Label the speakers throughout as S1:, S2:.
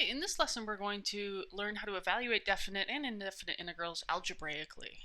S1: Okay, in this lesson we're going to learn how to evaluate definite and indefinite integrals algebraically.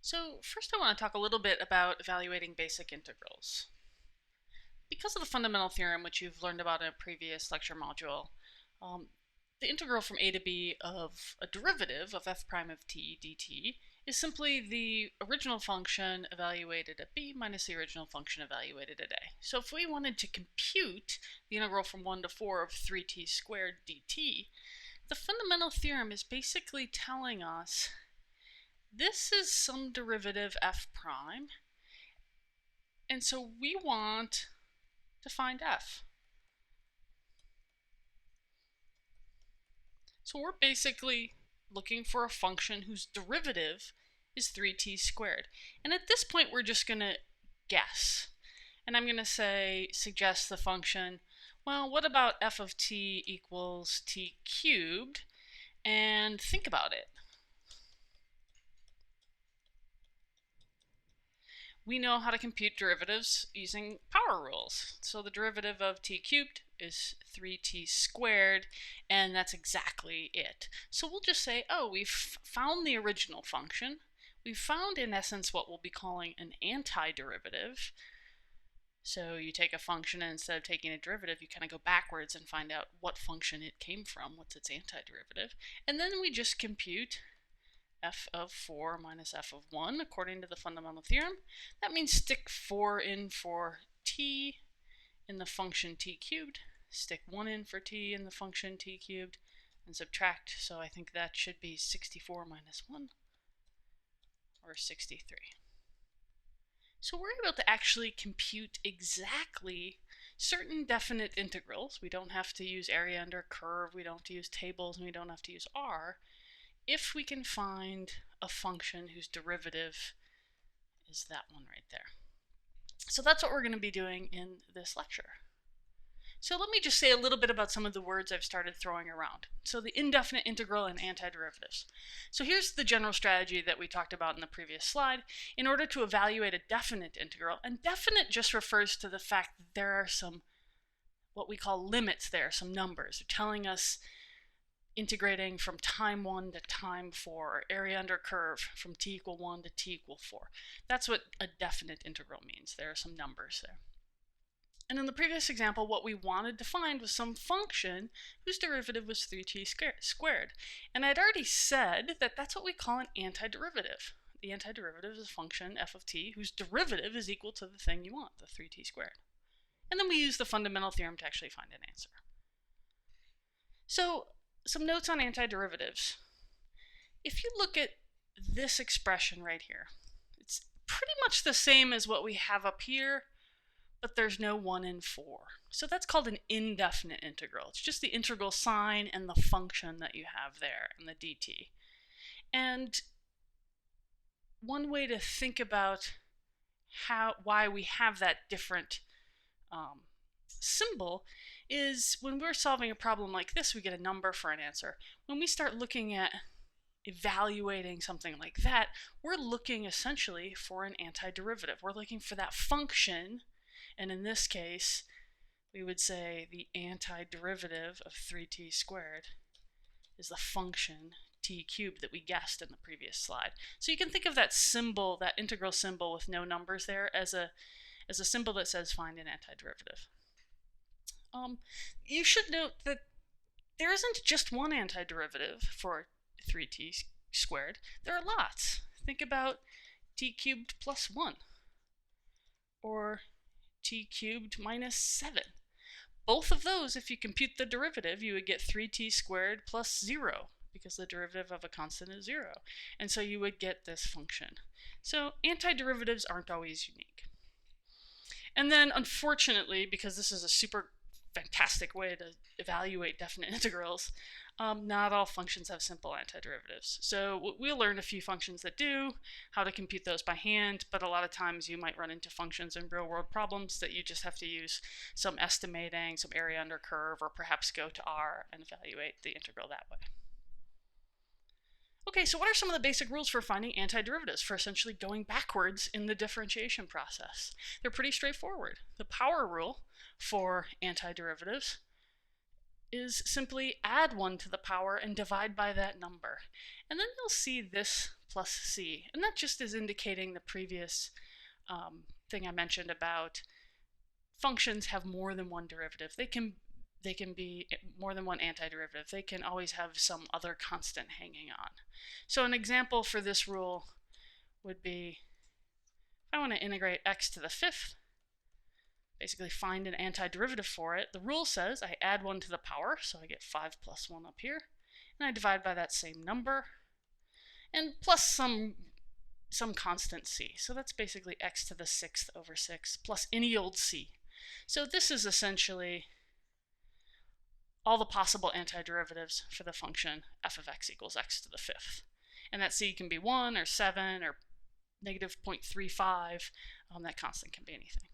S1: So first I want to talk a little bit about evaluating basic integrals. Because of the fundamental theorem, which you've learned about in a previous lecture module, the integral from a to b of a derivative of f prime of t dt is simply the original function evaluated at b minus the original function evaluated at a. So if we wanted to compute the integral from 1 to 4 of 3t squared dt, the fundamental theorem is basically telling us this is some derivative f prime, and so we want to find f. So we're basically looking for a function whose derivative is 3t squared. And at this point we're just going to guess. And I'm going to suggest the function, well, what about f of t equals t cubed? And think about it. We know how to compute derivatives using power rules. So the derivative of t cubed is 3t squared, and that's exactly it. So we'll just say, oh, we've found the original function. We've found, in essence, what we'll be calling an antiderivative. So you take a function, and instead of taking a derivative, you kind of go backwards and find out what function it came from, what's its antiderivative. And then we just compute f of 4 minus f of 1 according to the fundamental theorem. That means stick 4 in for t in the function t cubed, stick 1 in for t in the function t cubed, and subtract. So I think that should be 64 minus 1, or 63. So we're able to actually compute exactly certain definite integrals. We don't have to use area under curve, we don't have to use tables, and we don't have to use r, if we can find a function whose derivative is that one right there. So that's what we're going to be doing in this lecture. So let me just say a little bit about some of the words I've started throwing around. So the indefinite integral and antiderivatives. So here's the general strategy that we talked about in the previous slide. In order to evaluate a definite integral, and definite just refers to the fact that there are some, what we call limits there, some numbers. They're telling us integrating from time 1 to time 4, or area under curve from t equal 1 to t equal 4. That's what a definite integral means. There are some numbers there. And in the previous example, what we wanted to find was some function whose derivative was 3t squared. And I'd already said that that's what we call an antiderivative. The antiderivative is a function, f of t, whose derivative is equal to the thing you want, the 3t squared. And then we use the fundamental theorem to actually find an answer. So some notes on antiderivatives. If you look at this expression right here, it's pretty much the same as what we have up here, but there's no 1 in 4. So that's called an indefinite integral. It's just the integral sign and the function that you have there in the dt. And one way to think about why we have that different symbol is when we're solving a problem like this, we get a number for an answer. When we start looking at evaluating something like that, we're looking essentially for an antiderivative. We're looking for that function, and in this case, we would say the antiderivative of 3t squared is the function t cubed that we guessed in the previous slide. So you can think of that symbol, that integral symbol with no numbers there, as a symbol that says find an antiderivative. You should note that there isn't just one antiderivative for 3t squared. There are lots. Think about t cubed plus 1, or t cubed minus 7. Both of those, if you compute the derivative, you would get 3t squared plus 0, because the derivative of a constant is 0. And so you would get this function. So antiderivatives aren't always unique. And then, unfortunately, because this is a super fantastic way to evaluate definite integrals, not all functions have simple antiderivatives. So we'll learn a few functions that do, how to compute those by hand, but a lot of times you might run into functions in real-world problems that you just have to use some estimating, some area under curve, or perhaps go to R and evaluate the integral that way. Okay, so what are some of the basic rules for finding antiderivatives, for essentially going backwards in the differentiation process? They're pretty straightforward. The power rule for antiderivatives is simply add 1 to the power and divide by that number. And then you'll see this plus c. And that just is indicating the previous thing I mentioned about functions have more than one derivative. They can be more than one antiderivative. They can always have some other constant hanging on. So an example for this rule would be, if I want to integrate x to the 5th, basically find an antiderivative for it, the rule says I add 1 to the power, so I get 5 plus 1 up here, and I divide by that same number, and plus some constant c. So that's basically x to the 6th over 6 plus any old c. So this is essentially all the possible antiderivatives for the function f of x equals x to the 5th. And that c can be 1 or 7 or negative 0.35. That constant can be anything.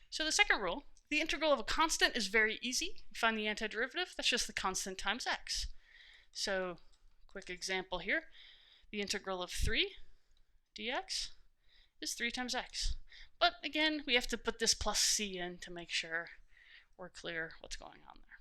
S1: So the second rule, the integral of a constant is very easy. Find the antiderivative. That's just the constant times x. So quick example here. The integral of 3 dx is 3 times x. But again, we have to put this plus c in to make sure we're clear what's going on there.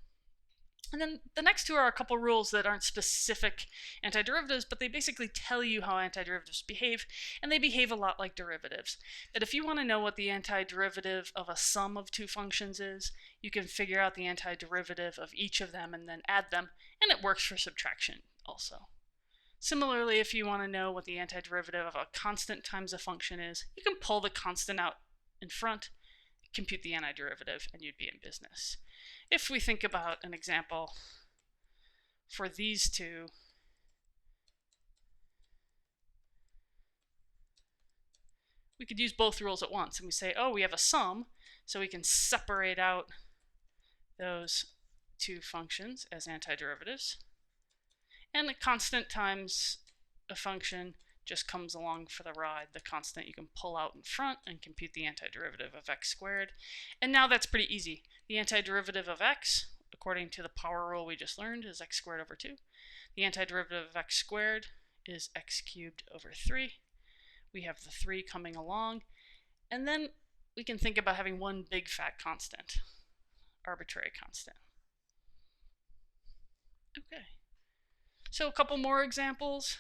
S1: And then the next two are a couple rules that aren't specific antiderivatives, but they basically tell you how antiderivatives behave, and they behave a lot like derivatives. That if you want to know what the antiderivative of a sum of two functions is, you can figure out the antiderivative of each of them and then add them, and it works for subtraction also. Similarly, if you want to know what the antiderivative of a constant times a function is, you can pull the constant out in front, compute the antiderivative, and you'd be in business. If we think about an example for these two, we could use both rules at once, and we say, oh, we have a sum, so we can separate out those two functions as antiderivatives. And a constant times a function just comes along for the ride. The constant you can pull out in front and compute the antiderivative of x squared. And now that's pretty easy. The antiderivative of x, according to the power rule we just learned, is x squared over 2. The antiderivative of x squared is x cubed over 3. We have the 3 coming along. And then we can think about having one big fat constant, arbitrary constant. Okay. So a couple more examples.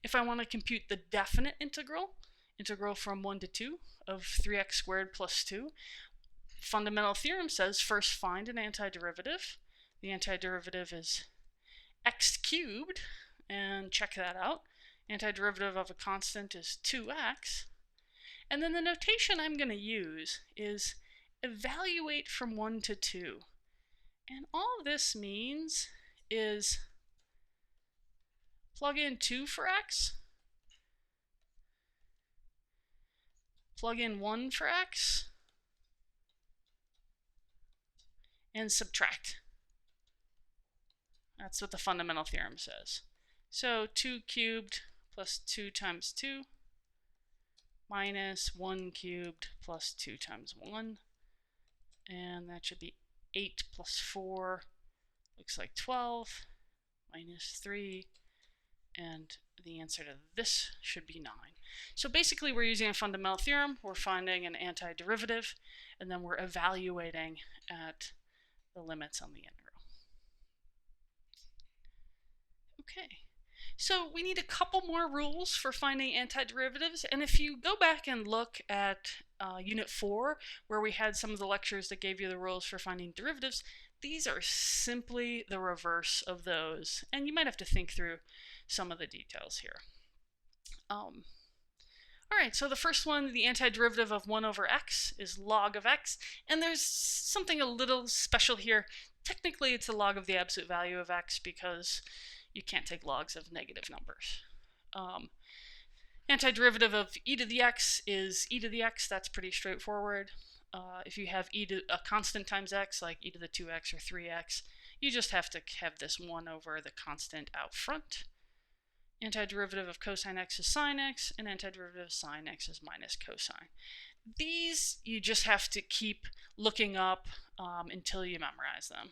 S1: If I want to compute the definite integral from 1 to 2 of 3x squared plus 2, Fundamental Theorem says first find an antiderivative. The antiderivative is x cubed, and check that out. Antiderivative of a constant is 2x. And then the notation I'm going to use is evaluate from 1 to 2. And all this means is plug in 2 for x, plug in 1 for x, and subtract. That's what the fundamental theorem says. So 2 cubed plus 2 times 2 minus 1 cubed plus 2 times 1. And that should be 8 plus 4, looks like 12, minus 3. And the answer to this should be 9. So basically we're using a fundamental theorem, we're finding an antiderivative, and then we're evaluating at the limits on the integral. Okay, so we need a couple more rules for finding antiderivatives, and if you go back and look at Unit 4, where we had some of the lectures that gave you the rules for finding derivatives, these are simply the reverse of those, and you might have to think through some of the details here. Alright, so the first one, the antiderivative of 1 over x is log of x, and there's something a little special here. Technically it's a log of the absolute value of x because you can't take logs of negative numbers. Antiderivative of e to the x is e to the x, that's pretty straightforward. If you have a constant times x, like e to the 2x or 3x, you just have to have this 1 over the constant out front. Antiderivative of cosine x is sine x, and antiderivative of sine x is minus cosine. These you just have to keep looking up until you memorize them.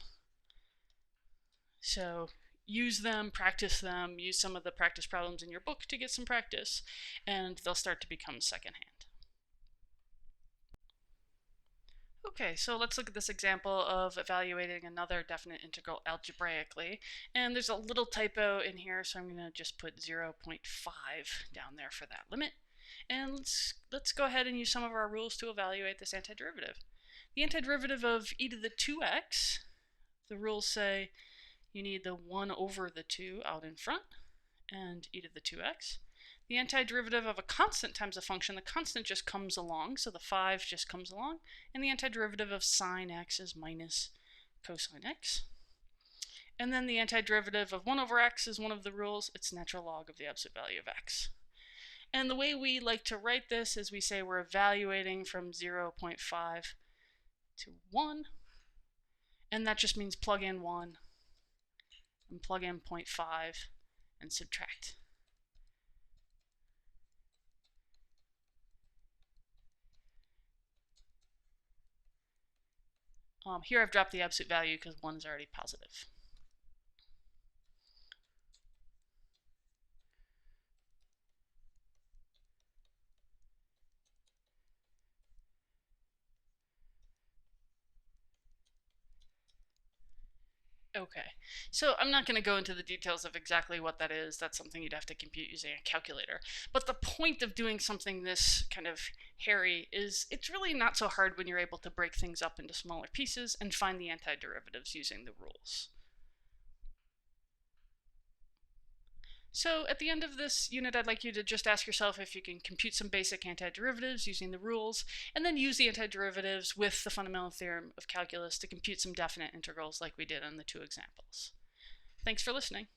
S1: So use them, practice them, use some of the practice problems in your book to get some practice, and they'll start to become secondhand. Okay, so let's look at this example of evaluating another definite integral algebraically. And there's a little typo in here, so I'm going to just put 0.5 down there for that limit. And let's go ahead and use some of our rules to evaluate this antiderivative. The antiderivative of e to the 2x, the rules say you need the 1 over the 2 out in front, and e to the 2x. The antiderivative of a constant times a function, the constant just comes along, so the 5 just comes along, and the antiderivative of sine x is minus cosine x. And then the antiderivative of 1 over x is one of the rules, it's natural log of the absolute value of x. And the way we like to write this is we say we're evaluating from 0.5 to 1, and that just means plug in 1 and plug in 0.5 and subtract. Here I've dropped the absolute value because 1 is already positive. Okay, so I'm not going to go into the details of exactly what that is. That's something you'd have to compute using a calculator. But the point of doing something this kind of hairy is it's really not so hard when you're able to break things up into smaller pieces and find the antiderivatives using the rules. So at the end of this unit, I'd like you to just ask yourself if you can compute some basic antiderivatives using the rules, and then use the antiderivatives with the fundamental theorem of calculus to compute some definite integrals like we did on the two examples. Thanks for listening.